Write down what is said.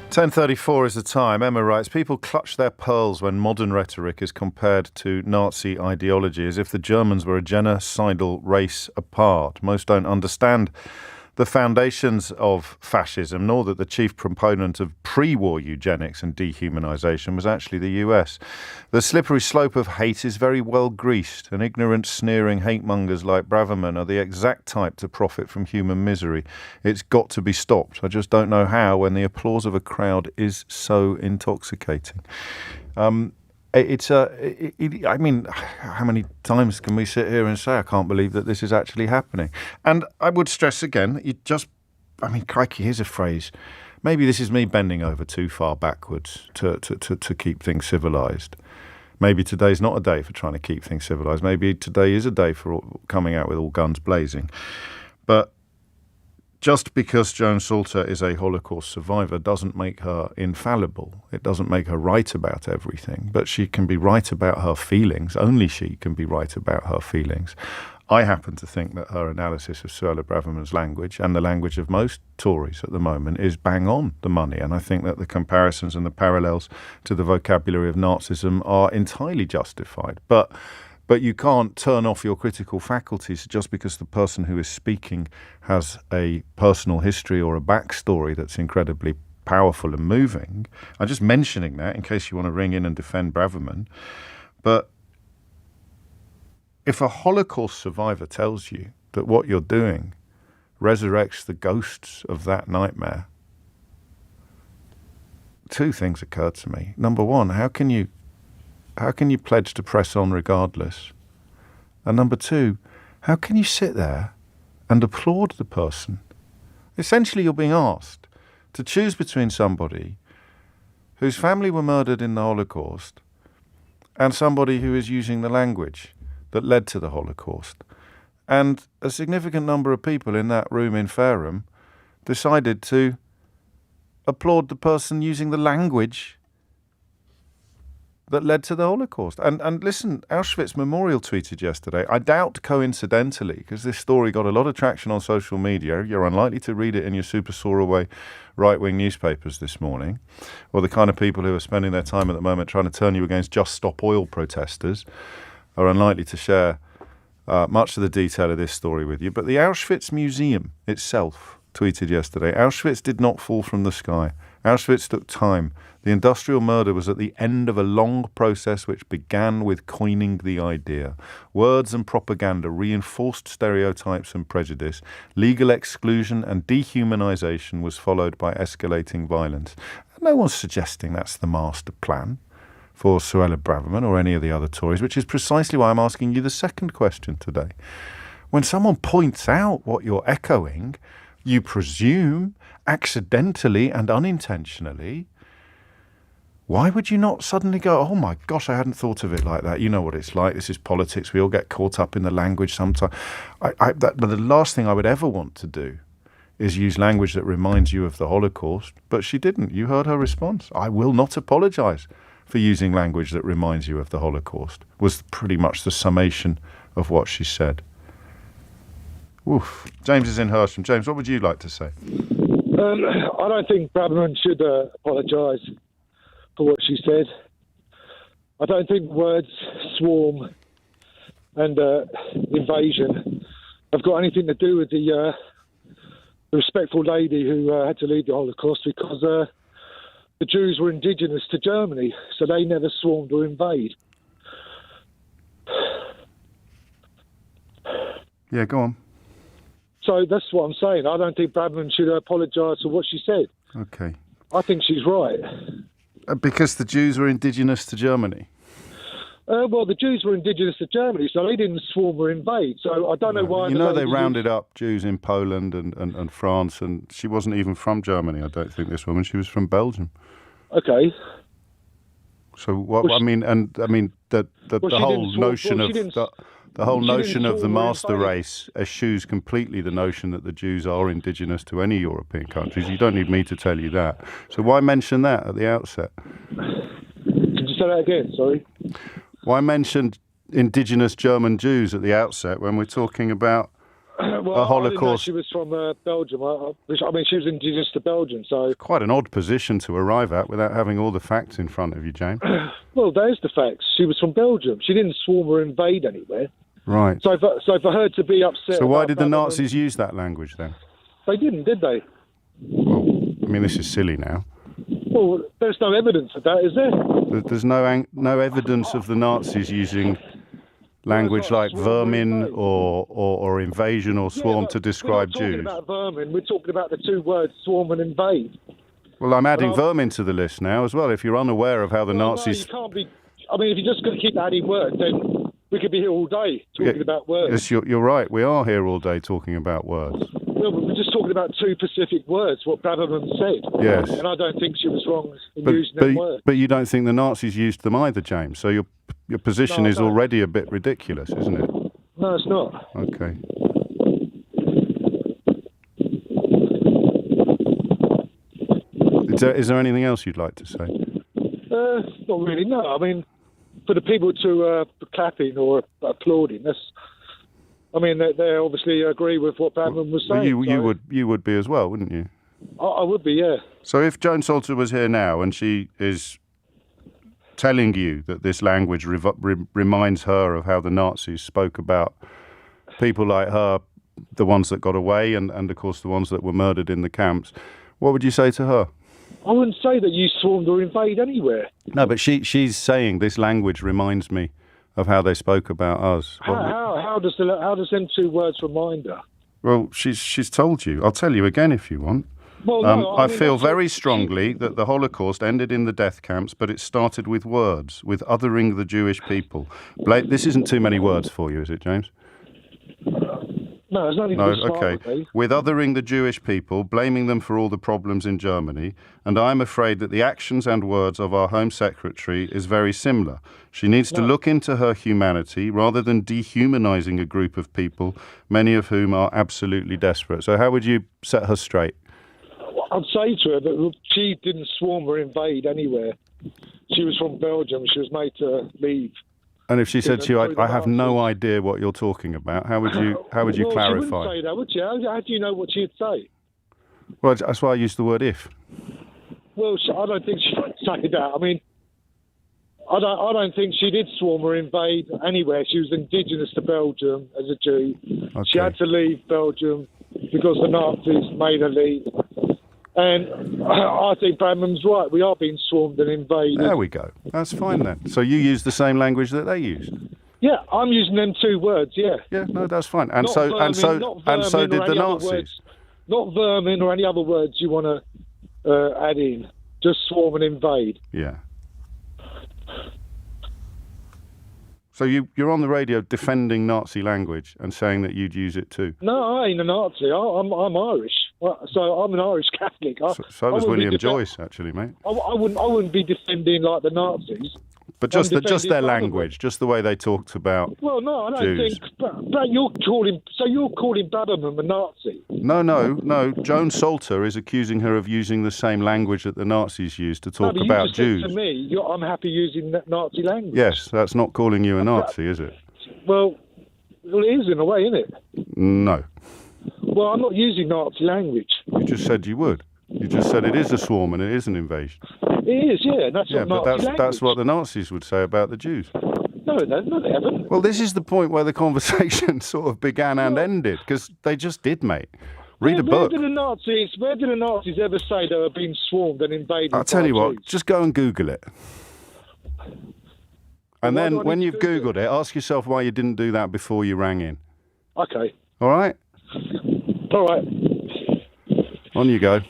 10:34 is the time. Emma writes, people clutch their pearls when modern rhetoric is compared to Nazi ideology, as if the Germans were a genocidal race apart. Most don't understand the foundations of fascism, nor that the chief proponent of pre-war eugenics and dehumanization was actually the US. The slippery slope of hate is very well greased, and ignorant, sneering hate-mongers like Braverman are the exact type to profit from human misery. It's got to be stopped. I just don't know how when the applause of a crowd is so intoxicating. I mean, how many times can we sit here and say, I can't believe that this is actually happening? And I would stress again, crikey, here's a phrase. Maybe this is me bending over too far backwards to keep things civilised. Maybe today's not a day for trying to keep things civilised. Maybe today is a day for coming out with all guns blazing. But just because Joan Salter is a Holocaust survivor doesn't make her infallible. It doesn't make her right about everything, but she can be right about her feelings. Only she can be right about her feelings. I happen to think that her analysis of Suella Braverman's language and the language of most Tories at the moment is bang on the money. And I think that the comparisons and the parallels to the vocabulary of Nazism are entirely justified. But you can't turn off your critical faculties just because the person who is speaking has a personal history or a backstory that's incredibly powerful and moving. I'm just mentioning that in case you want to ring in and defend Braverman. But if a Holocaust survivor tells you that what you're doing resurrects the ghosts of that nightmare, two things occurred to me. Number one, how can you pledge to press on regardless? And number two, how can you sit there and applaud the person? Essentially, you're being asked to choose between somebody whose family were murdered in the Holocaust and somebody who is using the language that led to the Holocaust. And a significant number of people in that room in Fareham decided to applaud the person using the language that led to the Holocaust. And listen, Auschwitz Memorial tweeted yesterday, I doubt coincidentally, because this story got a lot of traction on social media, you're unlikely to read it in your super soaraway right-wing newspapers this morning, or the kind of people who are spending their time at the moment trying to turn you against Just Stop Oil protesters are unlikely to share much of the detail of this story with you. But the Auschwitz Museum itself tweeted yesterday, Auschwitz did not fall from the sky. Auschwitz took time. The industrial murder was at the end of a long process which began with coining the idea. Words and propaganda reinforced stereotypes and prejudice. Legal exclusion and dehumanization was followed by escalating violence. No one's suggesting that's the master plan for Suella Braverman or any of the other Tories, which is precisely why I'm asking you the second question today. When someone points out what you're echoing, you presume, accidentally and unintentionally, why would you not suddenly go, oh my gosh, I hadn't thought of it like that. You know what it's like. This is politics. We all get caught up in the language sometimes. But the last thing I would ever want to do is use language that reminds you of the Holocaust. But she didn't. You heard her response. I will not apologize for using language that reminds you of the Holocaust, was pretty much the summation of what she said. Oof. James is in Hersham. James, what would you like to say? I don't think Braverman should apologise for what she said. I don't think words swarm and invasion have got anything to do with the respectful lady who had to lead the Holocaust, because the Jews were indigenous to Germany, so they never swarmed or invade. Yeah, go on. So that's what I'm saying. I don't think Braverman should apologise for what she said. Okay. I think she's right. Because the Jews were indigenous to Germany? Well, the Jews were indigenous to Germany, so they didn't swarm or invade. So I don't know why... You know, they rounded up Jews in Poland and France, and she wasn't even from Germany, I don't think, this woman. She was from Belgium. Okay. So what? Well, the whole notion of the whole notion of the master race eschews completely the notion that the Jews are indigenous to any European countries. You don't need me to tell you that. So why mention that at the outset? Could you say that again? Sorry. Why mention indigenous German Jews at the outset when we're talking about Well, a I didn't know Holocaust? she was from Belgium. I mean, she was indigenous to Belgium, so... Quite an odd position to arrive at without having all the facts in front of you, James. Well, there's the facts. She was from Belgium. She didn't swarm or invade anywhere. Right. So for her to be upset... So why about did the Babylon- Nazis use that language then? They didn't, did they? Well, I mean, this is silly now. Well, there's no evidence of that, is there? There's no evidence of the Nazis using language like Swarm or vermin invade. or invasion or swarm to describe We're not Jews. talking about vermin. We're talking about the two words swarm and invade. Well, I'm adding Well, vermin to the list now as well. If you're unaware of how the Well, Nazis... No, you can't be... I mean, if you're just going to keep adding words, then we could be here all day talking about words. Yes, you're right. We are here all day talking about words. Well, we're just talking about two specific words, what Braverman said. Yes. And I don't think she was wrong in using them words. But you don't think the Nazis used them either, James. So your position No, I is don't. already a bit ridiculous, isn't it? No, it's not. Okay. Is there anything else you'd like to say? Not really, no. I mean, for the people to clapping or applauding, I mean, they obviously agree with what Braverman was saying. You would be as well, wouldn't you? I would be, yeah. So if Joan Salter was here now and she is telling you that this language reminds her of how the Nazis spoke about people like her, the ones that got away and of course the ones that were murdered in the camps, what would you say to her? I wouldn't say that you swarmed or invade anywhere. No, but she's saying this language reminds me of how they spoke about us. How does them two words remind her? Well, she's told you. I'll tell you again if you want. Well, no, I mean, feel that's very what- strongly that the Holocaust ended in the death camps, but it started with words, with othering the Jewish people. This isn't too many words for you, is it, James? No, it's not even No, a start okay. with me. With othering the Jewish people, blaming them for all the problems in Germany, and I'm afraid that the actions and words of our Home Secretary is very similar. She needs to look into her humanity rather than dehumanizing a group of people, many of whom are absolutely desperate. So how would you set her straight? I'd say to her that she didn't swarm or invade anywhere. She was from Belgium. She was made to leave. And if she said to you, through the I have no Nazis. idea what you're talking about, how would you Well, she clarify? wouldn't say that, would she? How do you know what she'd say? Well, that's why I used the word if. Well, I don't think she would say that. I mean, I don't think she did swarm or invade anywhere. She was indigenous to Belgium as a Jew. Okay. She had to leave Belgium because the Nazis made her leave. And I think Bradman's right. We are being swarmed and invaded. There we go. That's fine then. So you use the same language that they used. Yeah, I'm using them two words. Yeah. Yeah, no, that's fine. And Not so vermin, and so not and so vermin did or the any other Nazis. words. Not vermin or any other words you want to add in. Just swarm and invade. Yeah. So you're on the radio defending Nazi language and saying that you'd use it too. No, I ain't a Nazi. I'm Irish. So I'm an Irish Catholic. So was wouldn't be William defend- Joyce, actually, mate. I wouldn't be defending like the Nazis. But just I'm their defending language, just the way they talked about. Well, no, I don't Jews. think. But you're calling Braverman a Nazi. No. Joan Salter is accusing her of using the same language that the Nazis used to talk no, but about you just Jews. said to me, I'm happy using that Nazi language. Yes, that's not calling you a Nazi, is it? Well, it is in a way, isn't it? No. Well, I'm not using Nazi language. You just said you would. You just said it is a swarm and it is an invasion. It is, yeah. That's Yeah, not but Nazi that's language. what the Nazis would say about the Jews. No, they haven't. Well, this is the point where the conversation sort of began and ended, because they just did, mate. Read a book. Where did the Nazis ever say they were being swarmed and invaded? I'll tell by you what, Jews? just go and Google it. And why do then I when need you've to Google Googled it, ask yourself why you didn't do that before you rang in. Okay. All right? All right. On you go.